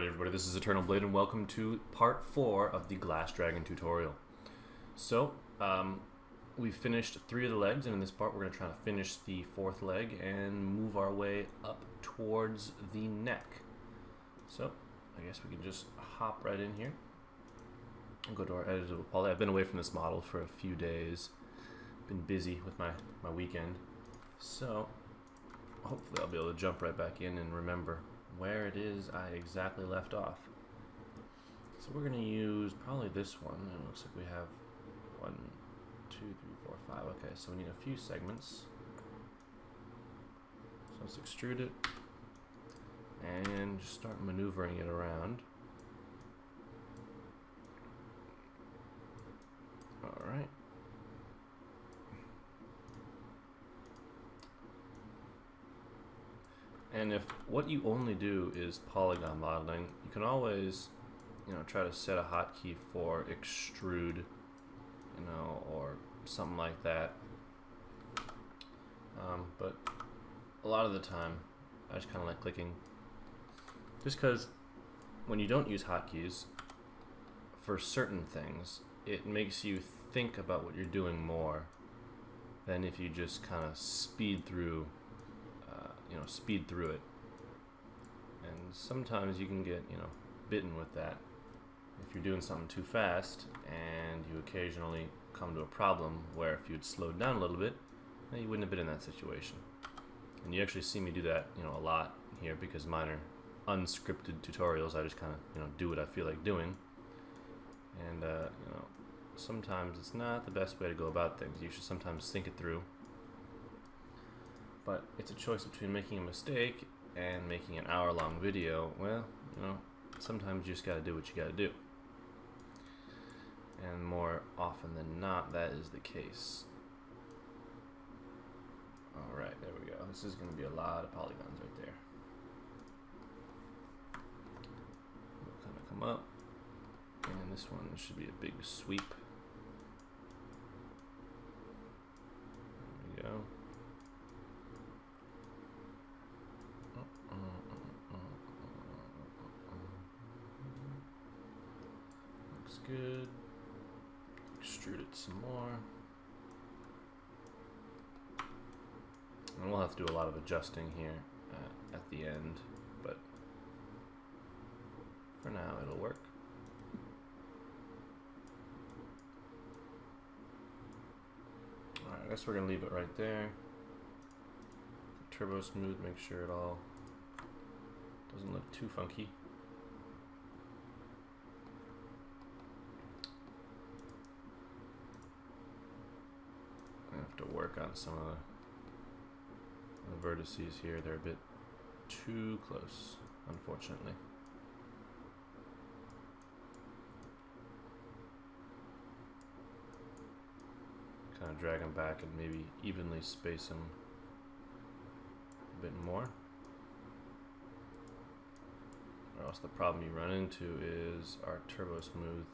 Alright everybody, this is Eternal Blade and welcome to part 4 of the Glass Dragon tutorial. So, we finished 3 of the legs, and in this part we're going to try to finish the 4th leg and move our way up towards the neck. So, I guess we can just hop right in here and go to our editable poly. I've been away from this model for a few days, been busy with my weekend, so hopefully I'll be able to jump right back in and remember where it is I exactly left off. So we're going to use probably this one. It looks like we have 1, 2, 3, 4, 5. Okay, so we need a few segments. So let's extrude it and just start maneuvering it around. Alright. And if what you only do is polygon modeling, you can always, try to set a hotkey for extrude, or something like that. But a lot of the time, I just kind of like clicking. Just because when you don't use hotkeys for certain things, it makes you think about what you're doing more than if you just kind of speed through it. And sometimes you can get, bitten with that. If you're doing something too fast and you occasionally come to a problem where if you'd slowed down a little bit, you wouldn't have been in that situation. And you actually see me do that, a lot here because mine are unscripted tutorials. I just kind of, do what I feel like doing. And, sometimes it's not the best way to go about things. You should sometimes think it through. But it's a choice between making a mistake and making an hour-long video. Well, sometimes you just gotta do what you gotta do. And more often than not, that is the case. Alright, there we go. This is gonna be a lot of polygons right there. We'll kind of come up. And this one should be a big sweep. There we go. Looks good. Extrude it some more. And we'll have to do a lot of adjusting here at the end, but for now it'll work. Alright, I guess we're going to leave it right there. Turbo smooth, make sure it all doesn't look too funky. I have to work on some of the vertices here. They're a bit too close, unfortunately. Kind of drag them back and maybe evenly space them a bit more. Or else the problem you run into is our Turbo Smooth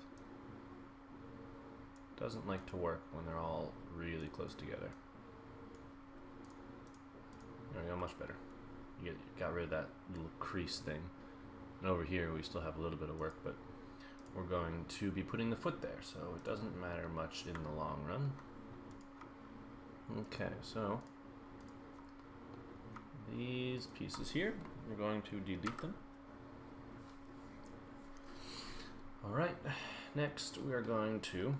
doesn't like to work when they're all really close together. There we go, much better. You got rid of that little crease thing. And over here we still have a little bit of work, but we're going to be putting the foot there, so it doesn't matter much in the long run. Okay, so these pieces here, we're going to delete them. Alright, next we are going to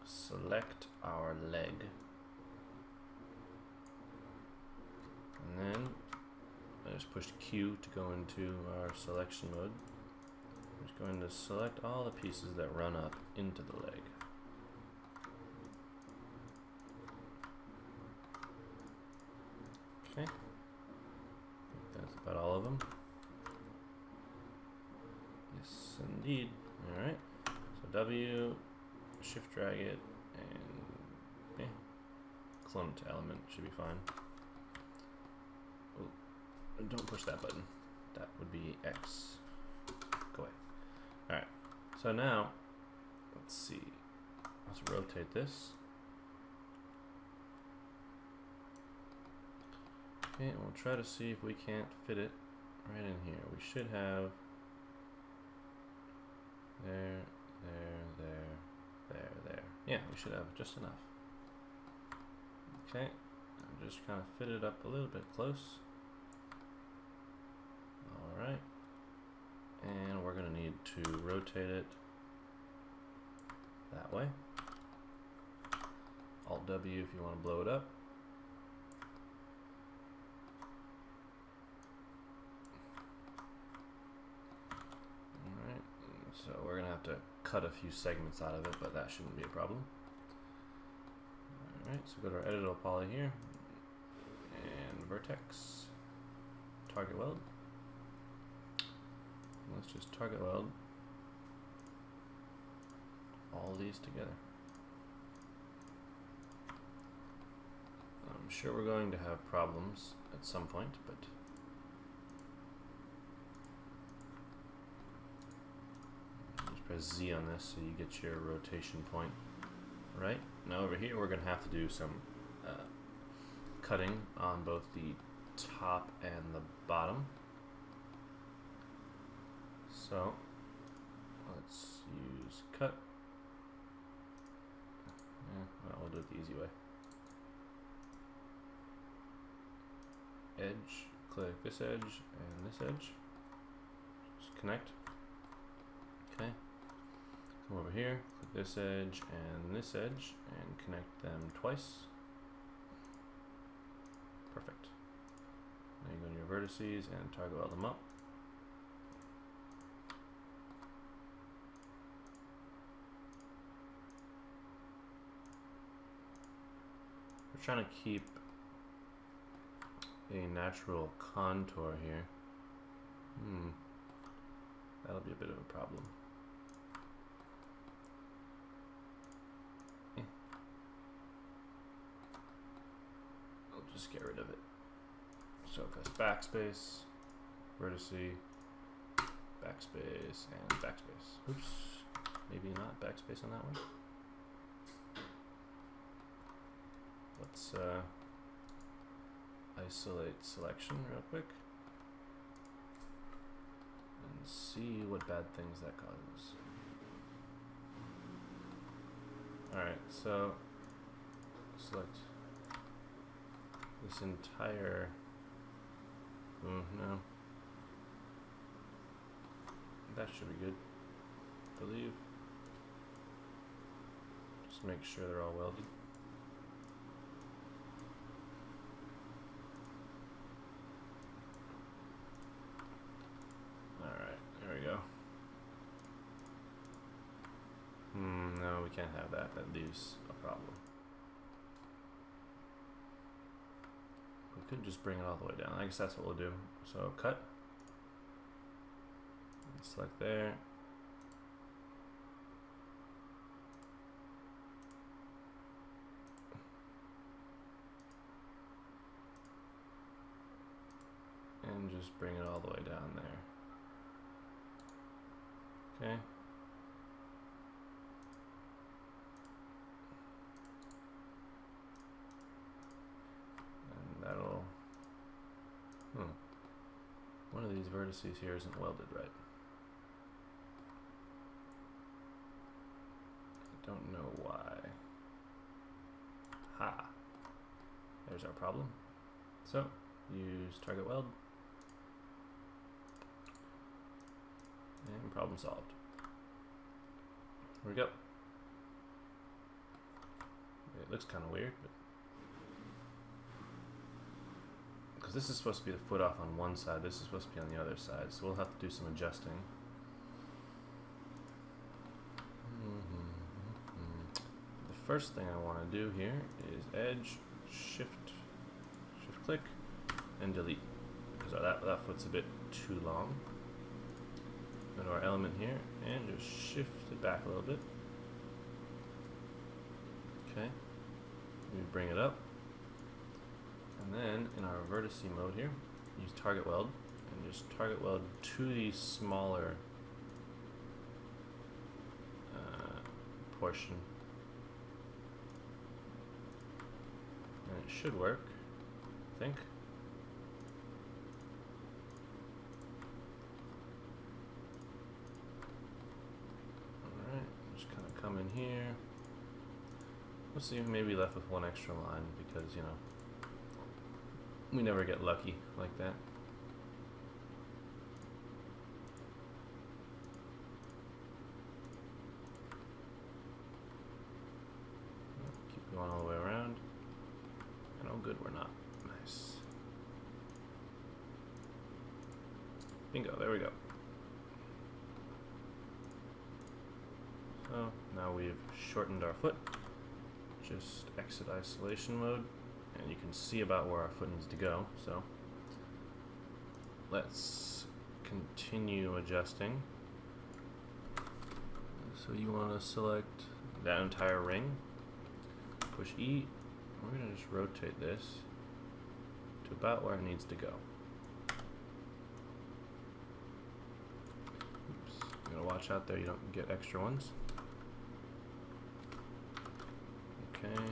select our leg. And then I just pushed Q to go into our selection mode. I'm just going to select all the pieces that run up into the leg. Okay, I think that's about all of them. Yes, indeed. Alright, so W, shift drag it, and clone it to element, should be fine. Oh, don't push that button. That would be X. Go away. Alright, so now, let's see. Let's rotate this. Okay, and we'll try to see if we can't fit it right in here. We should have There, there. Yeah, we should have just enough. Okay, I'm just kind of fit it up a little bit close. Alright. And we're going to need to rotate it that way. Alt W if you want to blow it up. Alright, so we're going to have to cut a few segments out of it, but that shouldn't be a problem. Alright, so go to our editable poly here, and vertex, target weld. Let's just target weld all these together. I'm sure we're going to have problems at some point, but just press Z on this so you get your rotation point right. Now over here we're going to have to do some cutting on both the top and the bottom. So let's use cut. Well, we'll do it the easy way. Edge, click this edge and this edge. Just connect. Okay. Come over here, click this edge and this edge, and connect them twice. Perfect. Now you go to your vertices and target weld them up. We're trying to keep a natural contour here. That'll be a bit of a problem. I'll just get rid of it. So press backspace, vertice, backspace, and backspace. Oops, maybe not backspace on that one. Let's isolate selection real quick and see what bad things that causes. Alright, so select this entire, no, that should be good, I believe. Just make sure they're all welded. No, we can't have that. That leaves a problem. We could just bring it all the way down. I guess that's what we'll do. So cut. Select there. And just bring it all the way down there. Okay. That'll, one of these vertices here isn't welded right. I don't know why. Ha! There's our problem. So, use target weld. And problem solved. Here we go. It looks kind of weird, but because this is supposed to be the foot off on one side, this is supposed to be on the other side, so we'll have to do some adjusting. The first thing I want to do here is edge, shift click, and delete, because that foot's a bit too long. Go to our element here and just shift it back a little bit. Okay, we bring it up. And then in our vertice mode here, use target weld and just target weld to the smaller portion. And it should work, I think. come in here. Let's see, maybe left with one extra line because, you know, we never get lucky like that. Keep going all the way around. And oh good, we're not. Nice. Bingo, there we go. So now we've shortened our foot. Just exit isolation mode, and you can see about where our foot needs to go. So let's continue adjusting. So you want to select that entire ring, push E. We're going to just rotate this to about where it needs to go. Oops. You gotta watch out there you don't get extra ones. Okay,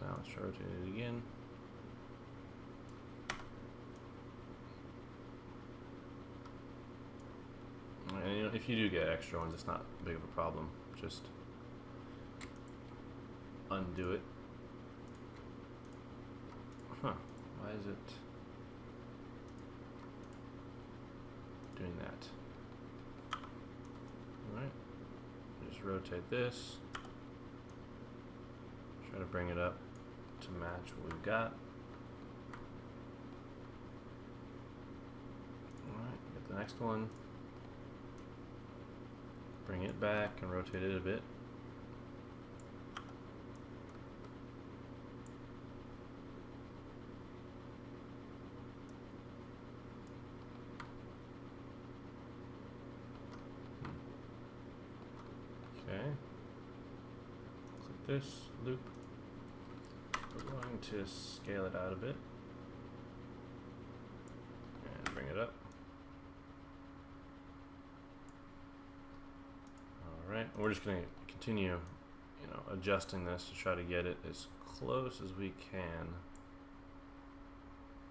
now let's rotate it again. And you know, if you do get extra ones, it's not big of a problem. Just undo it. Huh, why is it doing that? Alright, just rotate this. Try to bring it up to match what we've got. Alright, get the next one. Bring it back and rotate it a bit. Okay. Click this, loop. We're going to scale it out a bit and bring it up. Alright, we're just going to continue, you know, adjusting this to try to get it as close as we can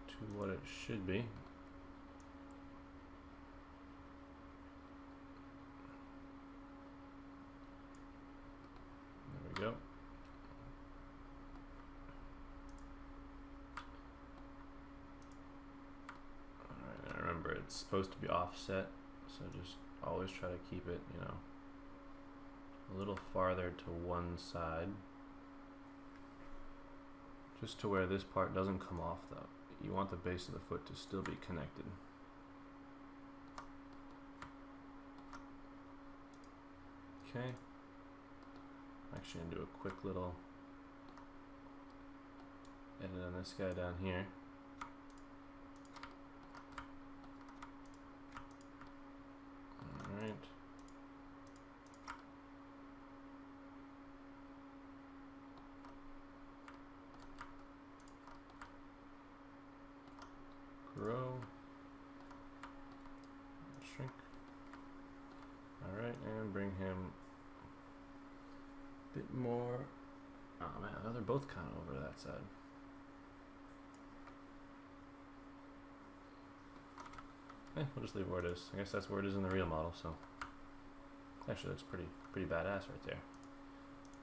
to what it should be. There we go. It's supposed to be offset, so just always try to keep it, you know, a little farther to one side, just to where this part doesn't come off though. You want the base of the foot to still be connected. Okay, I'm actually gonna do a quick little edit on this guy down here. Alright. Grow. Shrink. Alright, and bring him a bit more. Oh man, they're both kind of over to that side. We'll just leave it where it is. I guess that's where it is in the real model, so actually that's pretty badass right there.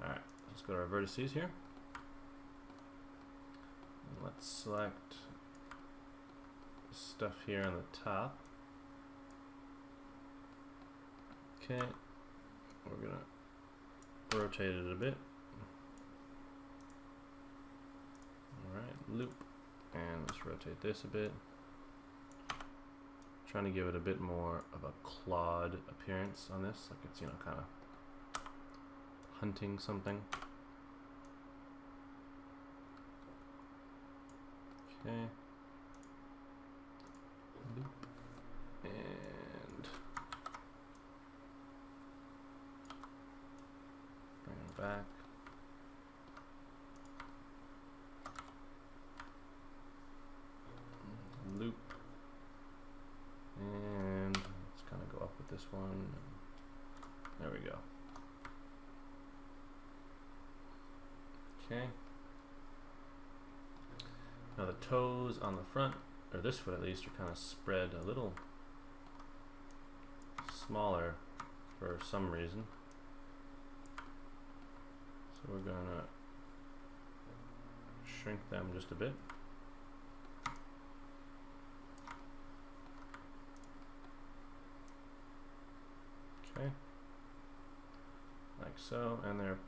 Alright, let's go to our vertices here. And let's select stuff here on the top. Okay, we're gonna rotate it a bit. Alright, loop, and let's rotate this a bit. Trying to give it a bit more of a clawed appearance on this, like it's, you know, kind of hunting something. Okay. Loop. And bring it back. Loop. And let's kind of go up with this one. There we go. Okay. Now the toes on the front, or this foot at least, are kind of spread a little smaller for some reason. we're gonna shrink them just a bit. Okay, like so, and they're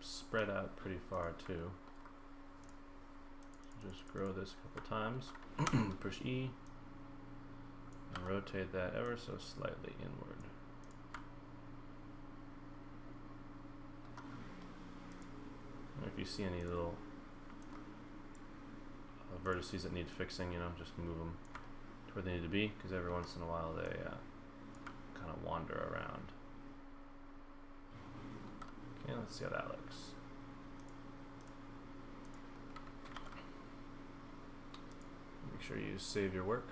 spread out pretty far too. So just grow this a couple times. Push E and rotate that ever so slightly inward. And if you see any little vertices that need fixing, you know, just move them to where they need to be, because every once in a while they kind of wander around. Okay, let's see how that looks. Make sure you save your work.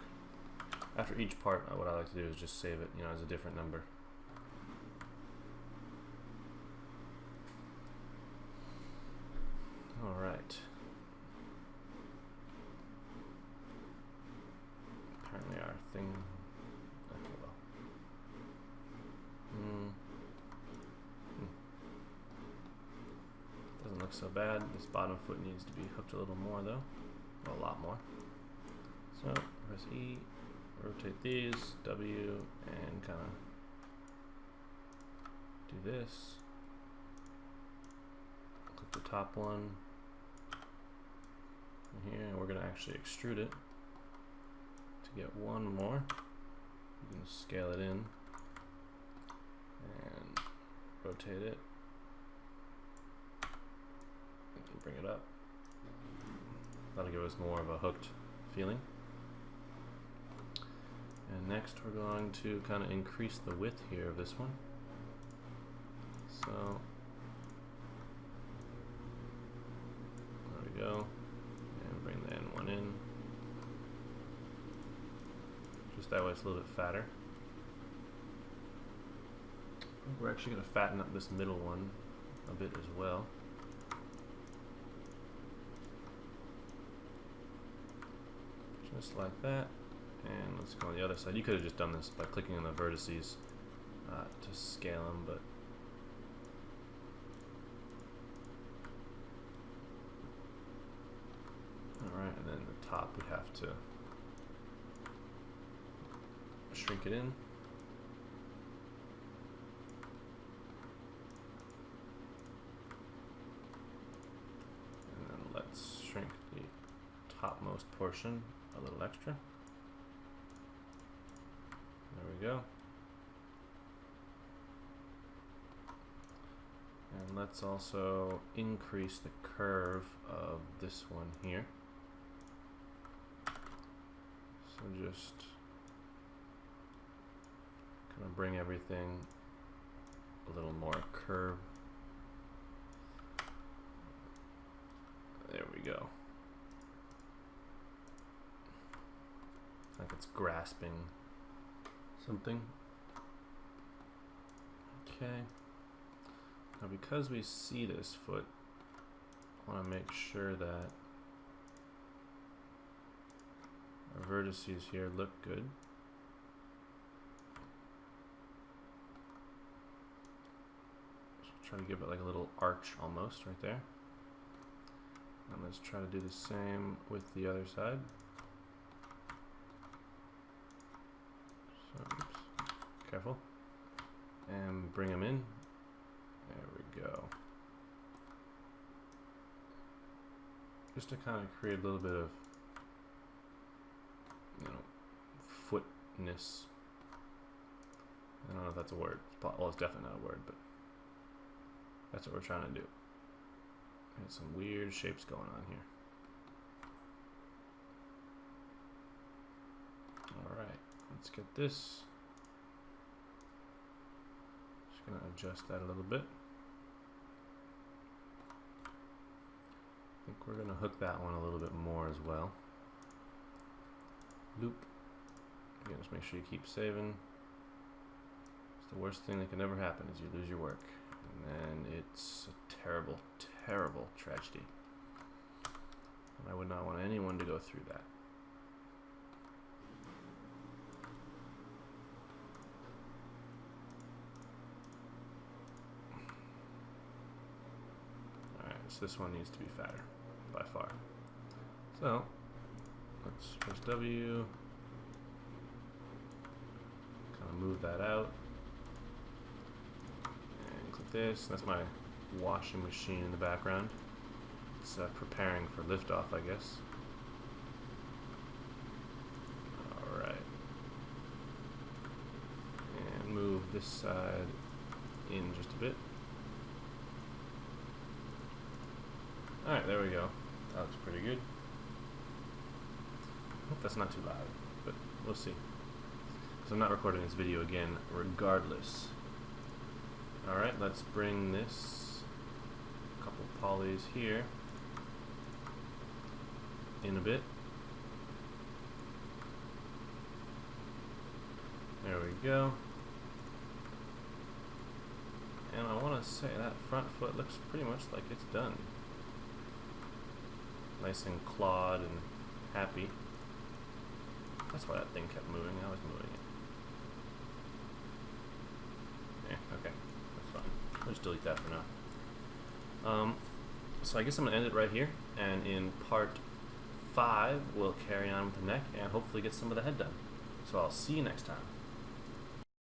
After each part, what I like to do is just save it, you know, as a different number. All right. Apparently our thing. Okay, well. Doesn't look so bad. This bottom foot needs to be hooked a little more, though. Well, a lot more. So press E, rotate these, W, and kind of do this. Click the top one here, and we're going to actually extrude it to get one more. You can scale it in and rotate it and bring it up. That'll give us more of a hooked feeling. And next we're going to kind of increase the width here of this one. So there we go. And bring the end one in. Just that way it's a little bit fatter. We're actually going to fatten up this middle one a bit as well. Just like that. And let's go on the other side. You could have just done this by clicking on the vertices to scale them, but alright, and then the top we have to shrink it in. And then let's shrink the topmost portion a little extra. There we go. And let's also increase the curve of this one here. So just kind of bring everything a little more curve. There we go. Like it's grasping something. Okay. Now because we see this foot, I want to make sure that our vertices here look good. So try to give it like a little arch almost right there. And let's try to do the same with the other side. So, oops, careful. And bring them in. There we go. Just to kind of create a little bit of, you know, footness. I don't know if that's a word. Well, it's definitely not a word, but that's what we're trying to do. There's some weird shapes going on here. Alright, let's get this. Just going to adjust that a little bit. I think we're going to hook that one a little bit more as well. Loop. Again, just make sure you keep saving. It's the worst thing that can ever happen is you lose your work. And then it's a terrible, terrible tragedy. And I would not want anyone to go through that. so this one needs to be fatter by far. So let's press W, kind of move that out, and click this. That's my washing machine in the background. It's preparing for liftoff, I guess. Alright. And move this side in just a bit. Alright, there we go. That looks pretty good. I hope that's not too loud, but we'll see. So I'm not recording this video again regardless. Alright, let's bring this couple polys here in a bit. There we go. And I want to say that front foot looks pretty much like it's done. Nice and clawed and happy. That's why that thing kept moving. I was moving it. Okay. That's fine. I'll just delete that for now. So I guess I'm going to end it right here. And in part 5, we'll carry on with the neck and hopefully get some of the head done. So I'll see you next time.